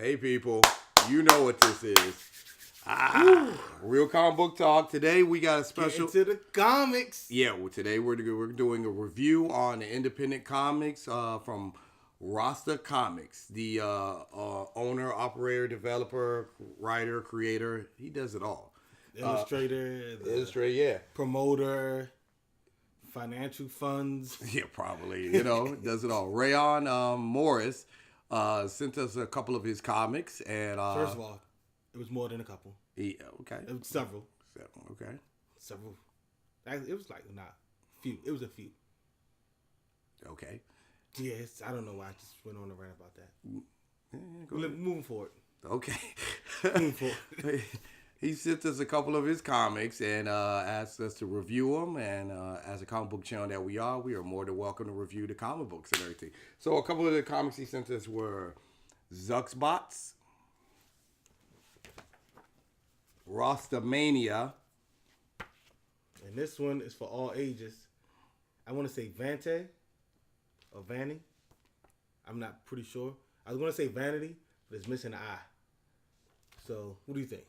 Hey people, you know what this is. Real comic book talk. Today we got a special. Get into the comics. Yeah, well, today we're doing a review on the independent comics from Rasta Comics. The owner, operator, developer, writer, creator. He does it all. Illustrator, Yeah. promoter, financial funds. Yeah, probably. Does it all. Rayon Morris sent us a couple of his comics, and First of all, it was more than a couple. yeah, okay, It was several. Okay, Several. It was like not few. It was a few. okay. Yes, I don't know why I just went on a rant about that. Yeah, Moving forward. okay. Moving forward. He sent us a couple of his comics and asked us to review them. And as a comic book channel that we are more than welcome to review the comic books and everything. So a couple of the comics he sent us were Zuxbots, Rostamania. And this one is for all ages. I want to say Vante or Vanny. I'm not pretty sure. I was going to say Vanity, but it's missing an I. So, what do you think?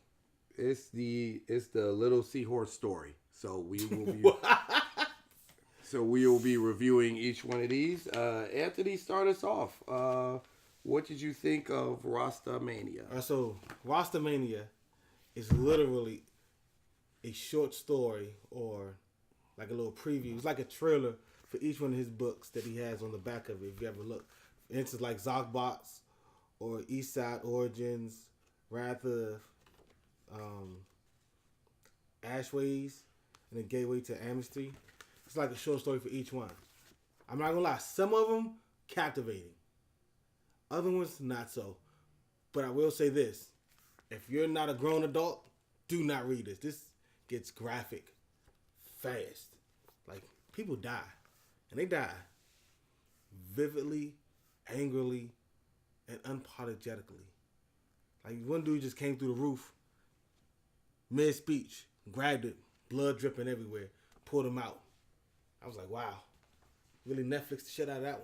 It's the Little Seahorse story. So we will be reviewing each one of these. Anthony, start us off. What did you think of Rostamania? So Rostamania is literally a short story or like a little preview. It's like a trailer for each one of his books that he has on the back of it. If you ever look, for instance, like Zogbots or East Side Origins, Wrath of Ashways, and the Gateway to Amnesty. It's like a short story for each one. I'm not gonna lie, some of them captivating, other ones not so. But I will say this: if you're not a grown adult, do not read this. This gets graphic fast. Like, people die, and they die vividly, angrily, and unapologetically. Like, one dude just came through the roof mid-speech, grabbed it, blood dripping everywhere, pulled him out. I was like, wow. Really Netflix the shit out of that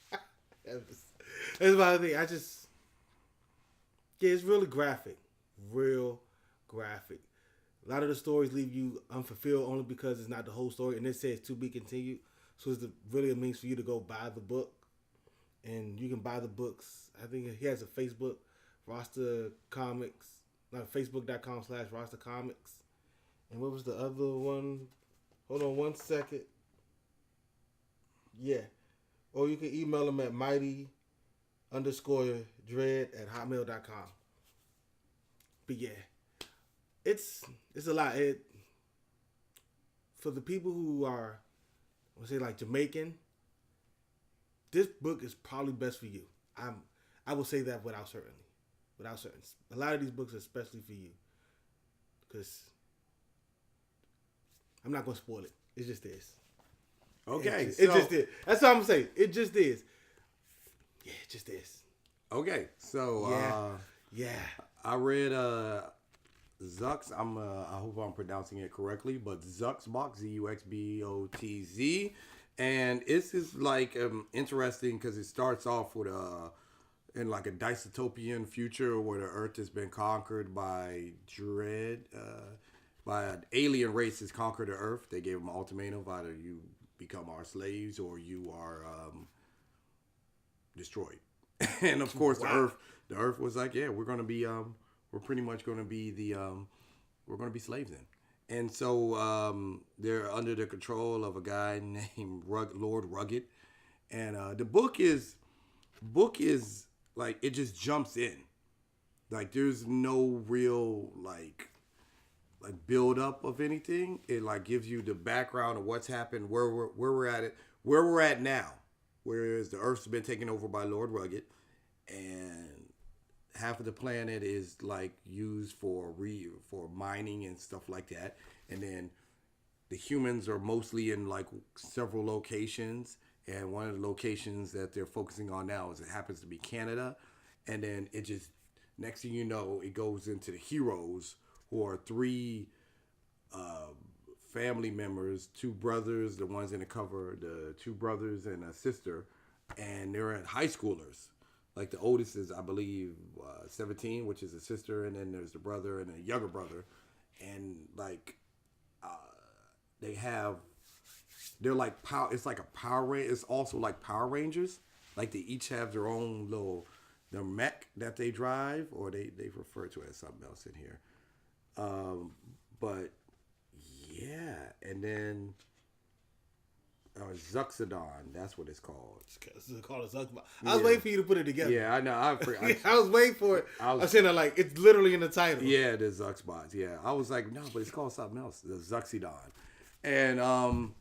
one. That's my thing. It's really graphic. Real graphic. A lot of the stories leave you unfulfilled only because it's not the whole story. And it says to be continued. So it's really a means for you to go buy the book. And you can buy the books. I think he has a Facebook, Rasta Comics. Not Facebook.com/Rasta Comics. And what was the other one? Hold on 1 second. Yeah. Or you can email him at mighty_dread@hotmail.com. But yeah. It's a lot. For the people who are, let's say, like Jamaican, this book is probably best for you. I will say that without certain. A lot of these books are especially for you. Because I'm not going to spoil it. It just is. Okay. It just is. That's what I'm going to say. It just is. Yeah, it just is. Okay. So, yeah. I read Zux. I hope I'm pronouncing it correctly, but Zuxbox, Zuxbotz. And it's just like interesting because it starts off with in like a dystopian future where the Earth has been conquered by by an alien race has conquered the Earth. They gave them an ultimatum: either you become our slaves or you are destroyed. And of course, the Earth was like, yeah, we're gonna be we're pretty much gonna be we're gonna be slaves then. And so they're under the control of a guy named Lord Rugged, and the book is like, it just jumps in. Like, there's no real like build up of anything. It like gives you the background of what's happened, where we're at now. Whereas the Earth's been taken over by Lord Rugged, and half of the planet is like used for mining and stuff like that, and then the humans are mostly in like several locations, and one of the locations that they're focusing on now is, it happens to be Canada. And then it just, next thing you know, it goes into the heroes, who are three family members, two brothers, the ones in the cover, the two brothers and a sister, and they're high schoolers. Like the oldest is, I believe, 17, which is a sister, and then there's the brother and a younger brother, and like they have, they're like power. It's like a Power Ranger. It's also like Power Rangers. Like they each have their own little their mech that they drive, or they refer to it as something else in here. But yeah, and then Zuxodon, that's what it's called. It's called a Zuckbot. I was waiting for you to put it together. Yeah, I know. I was waiting for it. I was saying that like it's literally in the title. Yeah, the Zuxbots. Yeah, I was like, no, but it's called something else. The Zuxodon, and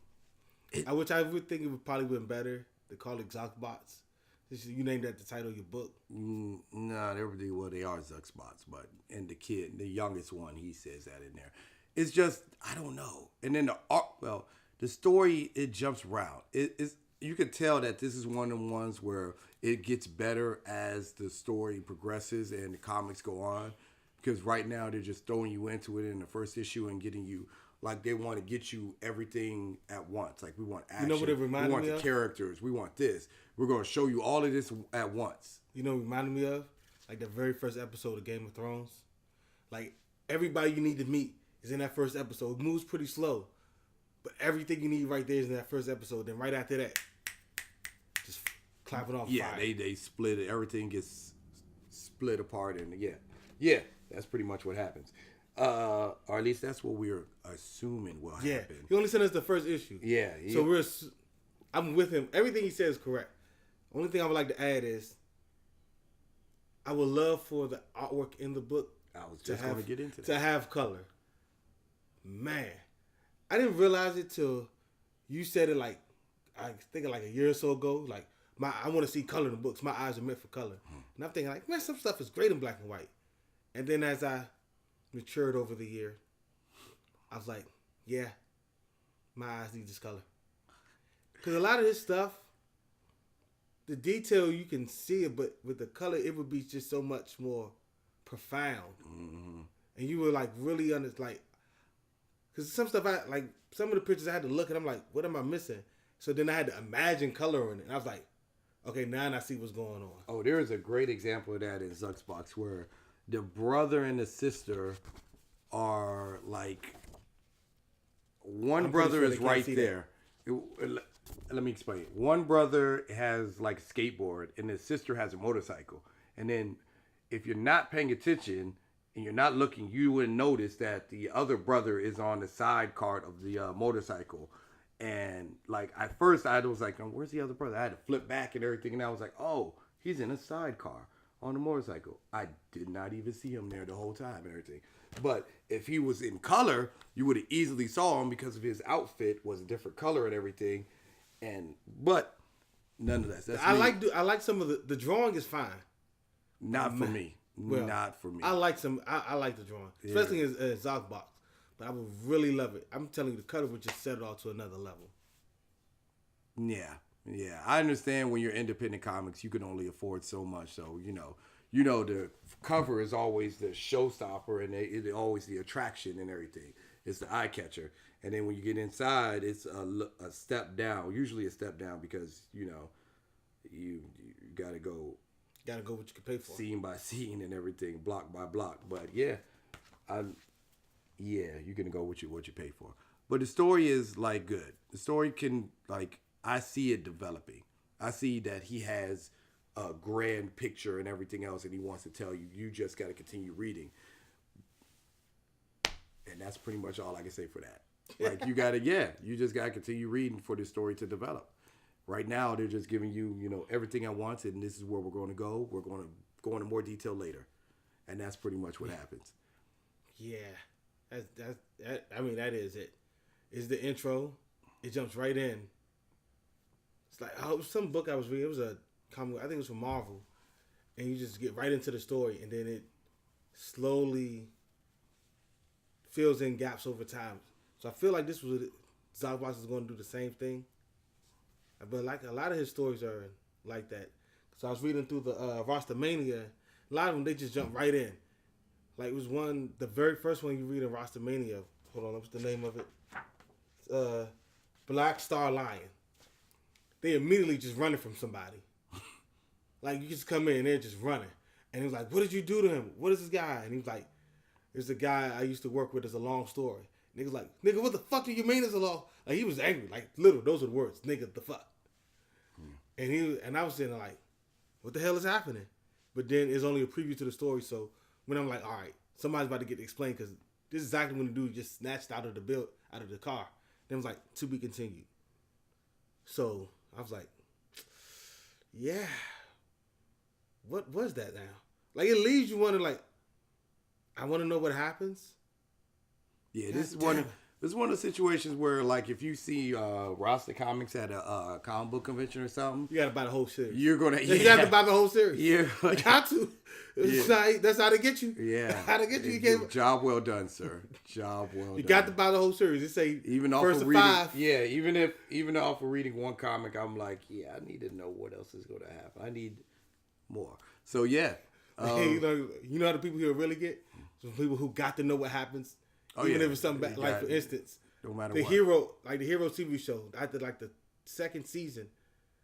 which I would think it would probably been better to call it Zuckbots. You named that the title of your book. No, they are Zuxbots, but and the youngest one, he says that in there. It's just I don't know. And then the art, well, the story it jumps around. It's you can tell that this is one of the ones where it gets better as the story progresses and the comics go on. Because right now they're just throwing you into it in the first issue and getting you like they want to get you everything at once. Like we want action. You know what it reminded me of? We want the characters. We want this. We're going to show you all of this at once. You know what it reminded me of? Like the very first episode of Game of Thrones. Like everybody you need to meet is in that first episode. It moves pretty slow. But everything you need right there is in that first episode. Then right after that, just clap it off. Yeah, fire. they split it. Everything gets split apart. And yeah, that's pretty much what happens. Or at least that's what we're assuming will happen. He only sent us the first issue. Yeah. So I'm with him. Everything he says is correct. Only thing I would like to add is I would love for the artwork in the book I was just going to get into that. To have color. Man, I didn't realize it till you said it like, I think like a year or so ago. Like, I want to see color in the books. My eyes are meant for color. And I'm thinking like, man, some stuff is great in black and white. And then as I matured over the year, I was like, yeah, my eyes need this color. Because a lot of this stuff, the detail you can see it, but with the color, it would be just so much more profound. Mm-hmm. And you were like really like, because some stuff some of the pictures I had to look at, I'm like, what am I missing? So then I had to imagine color in it. And I was like, okay, now I see what's going on. Oh, there is a great example of that in Zuxbox where the brother and the sister are like, one brother is right there. Let me explain. One brother has like a skateboard and his sister has a motorcycle. And then if you're not paying attention and you're not looking, you wouldn't notice that the other brother is on the side cart of the motorcycle. And like at first I was like, oh, where's the other brother? I had to flip back and everything. And I was like, oh, he's in a sidecar on the motorcycle. I did not even see him there the whole time and everything. But if he was in color, you would have easily saw him because of his outfit was a different color and everything. But nonetheless, I like some of the drawing is fine. Not for me. Well, not for me. I like the drawing, especially in Zogbox. But I would really love it. I'm telling you, the color would just set it all to another level. Yeah. I understand when you're independent comics, you can only afford so much. So the cover is always the showstopper, and it's always the attraction and everything. It's the eye catcher. And then when you get inside, it's a step down. Usually a step down because you gotta go. Gotta go what you can pay for. Scene by scene and everything, block by block. But you're gonna go what you pay for. But the story is like good. The story can I see it developing. I see that he has a grand picture and everything else, and he wants to tell you. You just got to continue reading, and that's pretty much all I can say for that. Like you just got to continue reading for this story to develop. Right now, they're just giving you, everything I wanted, and this is where we're going to go. We're going to go into more detail later, and that's pretty much what happens. Yeah, that is it. It's the intro. It jumps right in. It's like some book I was reading. It was a comic. I think it was from Marvel, and you just get right into the story, and then it slowly fills in gaps over time. So I feel like this was Zogbox is going to do the same thing. But like a lot of his stories are like that. So I was reading through the Rasta Mania. A lot of them, they just jump right in. Like it was the very first one you read in Rasta Mania. Hold on, what's the name of it? Black Star Lion. They immediately just running from somebody. Like, you just come in and they're just running. And he was like, what did you do to him? What is this guy? And he was like, there's a guy I used to work with. It's a long story. Nigga's like, nigga, what the fuck do you mean it's a long? Like, he was angry. Like, literal, those are the words. Nigga, the fuck. And I was sitting there like, what the hell is happening? But then it's only a preview to the story. So when I'm like, all right, somebody's about to get explained because this is exactly when the dude just snatched out of the car. Then it was like, to be continued. So I was like, yeah, what was that now? Like, it leaves you wondering, like, I want to know what happens. Yeah, this is one of the situations where, like, if you see Rasta Comics at a comic book convention or something, you got to buy the whole series. You're gonna, you got to buy the whole series. Yeah, you got to. That's how they get you. Yeah, how to get you. You can't. Job well done, sir. Job well done. You got to buy the whole series. It say even off first of reading, 5. Yeah, even off of reading one comic, I'm like, yeah, I need to know what else is going to happen. I need more. So yeah, you know how the people here really get? Some people who got to know what happens. Even if it's something bad. Like, for instance, no matter the what. Hero TV show, after like the second season,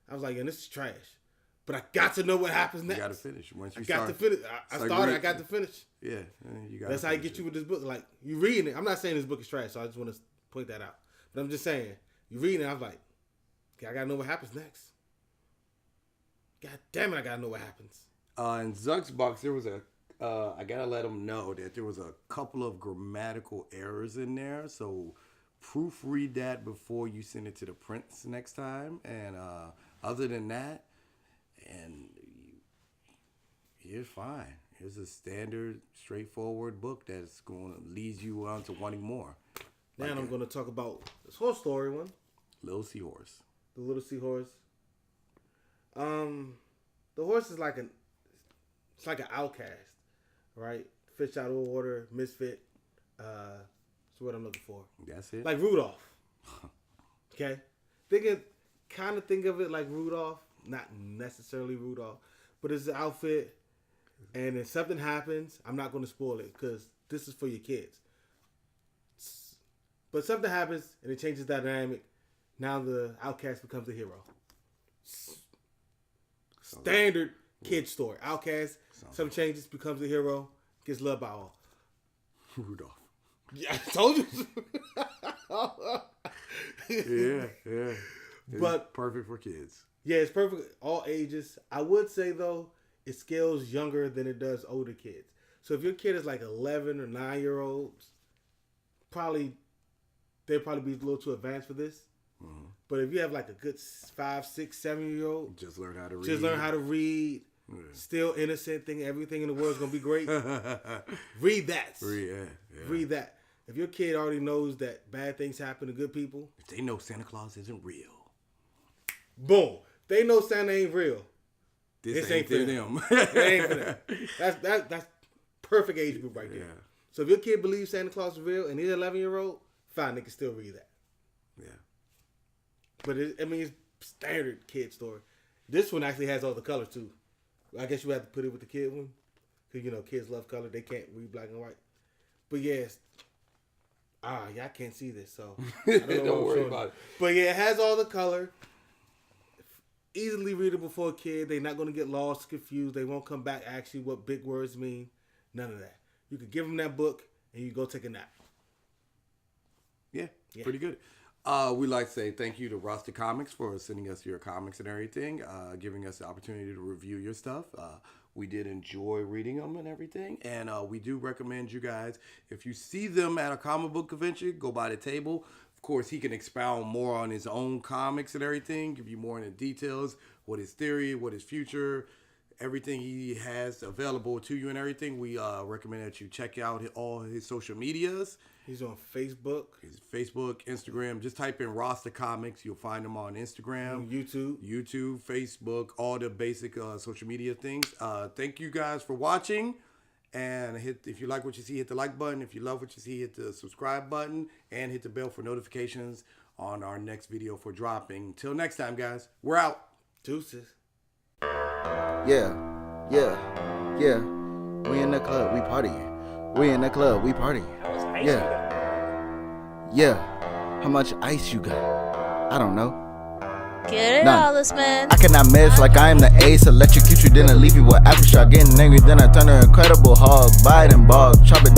I was like, this is trash. But I got to know what happens next. You got to finish. Once you I got to finish. I started. I got to finish. Yeah, you got. That's how I get you with this book. Like, you reading it. I'm not saying this book is trash, so I just want to point that out. But I'm just saying, you reading it, I'm like, okay, I got to know what happens next. God damn it, I got to know what happens. In Zuck's box, there was I gotta let them know that there was a couple of grammatical errors in there, so proofread that before you send it to the prints next time. And other than that, you're fine. It's a standard, straightforward book that's going to lead you on to wanting more. Now I'm going to talk about this whole story one. Little Seahorse. The Little Seahorse. The horse is like it's like an outcast, right? Fish out of water, misfit. That's what I'm looking for. That's it. Like Rudolph. Okay? Kind of think of it like Rudolph. Not necessarily Rudolph. But it's an outfit. And if something happens, I'm not going to spoil it because this is for your kids. But something happens and it changes that dynamic. Now the outcast becomes a hero. Standard kid story. Outcast, some changes, becomes a hero, gets loved by all. Rudolph. Yeah, I told you. Yeah. But perfect for kids. Yeah, it's perfect. All ages. I would say, though, it scales younger than it does older kids. So if your kid is like 11 or 9-year-olds, they'll probably be a little too advanced for this. Mm-hmm. But if you have like a good 5, 6, 7-year-old, just learn how to read. Yeah. Still innocent, thinking everything in the world is gonna be great. Read that. Read that. If your kid already knows that bad things happen to good people, if they know Santa Claus isn't real, boom, they know Santa ain't real. This ain't for them. It ain't for them. That's perfect age group right there. Yeah. So if your kid believes Santa Claus is real and he's an 11-year-old, fine, they can still read that. Yeah. But it's standard kid story. This one actually has all the colors too. I guess you have to put it with the kid one. Because, kids love color. They can't read black and white. But, yes. Y'all can't see this, so. I don't worry about it. But, yeah, it has all the color. Easily readable for a kid. They're not going to get lost, confused. They won't come back actually what big words mean. None of that. You could give them that book, and you go take a nap. Yeah. Pretty good. We'd like to say thank you to Rasta Comics for sending us your comics and everything, giving us the opportunity to review your stuff. We did enjoy reading them and everything, and we do recommend you guys, if you see them at a comic book convention, go by the table. Of course, he can expound more on his own comics and everything, give you more in the details, what his theory, what his future, everything he has available to you and everything. We recommend that you check out all his social medias. He's on Facebook. He's Facebook, Instagram. Just type in Rasta Comics. You'll find him on Instagram. On YouTube, Facebook, all the basic social media things. Thank you guys for watching. And if you like what you see, hit the like button. If you love what you see, hit the subscribe button. And hit the bell for notifications on our next video for dropping. Till next time, guys. We're out. Deuces. Yeah. We in the club, we partying. We in the club, we partying. Yeah. How much ice you got? I don't know. Get it, None. all this man. I cannot miss like I am the ace. Electrocute you, then I leave you with aftershock. Getting angry, then I turn her Incredible Hulk. Biden bog, chop it